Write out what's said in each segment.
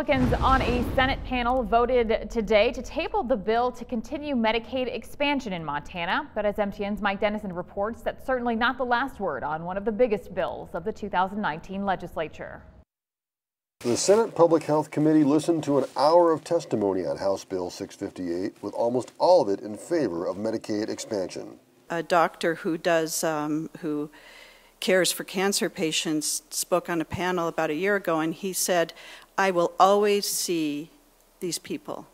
Republicans on a Senate panel voted today to table the bill to continue Medicaid expansion in Montana. But as MTN's Mike Dennison reports, that's certainly not the last word on one of the biggest bills of the 2019 legislature. The Senate Public Health Committee listened to an hour of testimony on House Bill 658, with almost all of it in favor of Medicaid expansion. A doctor who cares for cancer patients spoke on a panel about a year ago, and he said, "I will always see these people,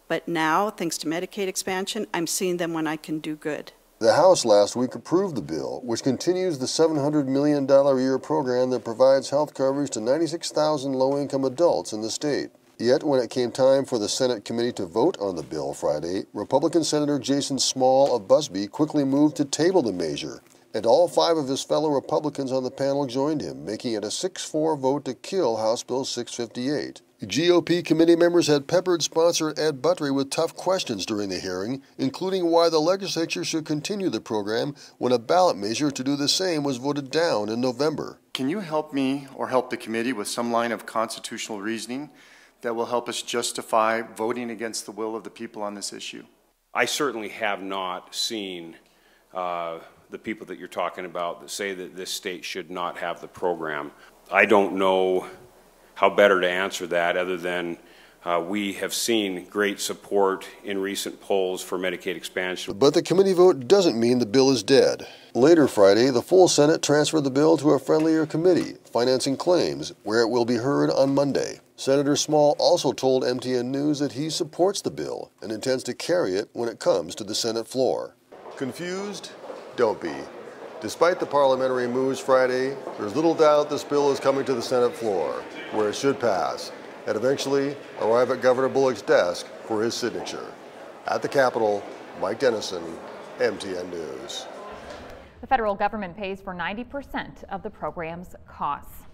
but now, thanks to Medicaid expansion, I'm seeing them when I can do good." The House last week approved the bill, which continues the $700 million a year program that provides health coverage to 96,000 low-income adults in the state. Yet, when it came time for the Senate committee to vote on the bill Friday, Republican Senator Jason Small of Busby quickly moved to table the measure, and all 5 of his fellow Republicans on the panel joined him, making it a 6-4 vote to kill House Bill 658. GOP committee members had peppered sponsor Ed Buttrey with tough questions during the hearing, including why the legislature should continue the program when a ballot measure to do the same was voted down in November. Can you help me or help the committee with some line of constitutional reasoning that will help us justify voting against the will of the people on this issue? I certainly have not seen the people that you're talking about that say that this state should not have the program. I don't know how better to answer that other than we have seen great support in recent polls for Medicaid expansion. But the committee vote doesn't mean the bill is dead. Later Friday, the full Senate transferred the bill to a friendlier committee, Financing Claims, where it will be heard on Monday. Senator Small also told MTN News that he supports the bill and intends to carry it when it comes to the Senate floor. Confused? Don't be. Despite the parliamentary moves Friday, there's little doubt this bill is coming to the Senate floor, where it should pass, and eventually arrive at Governor Bullock's desk for his signature. At the Capitol, Mike Dennison, MTN News. The federal government pays for 90% of the program's costs.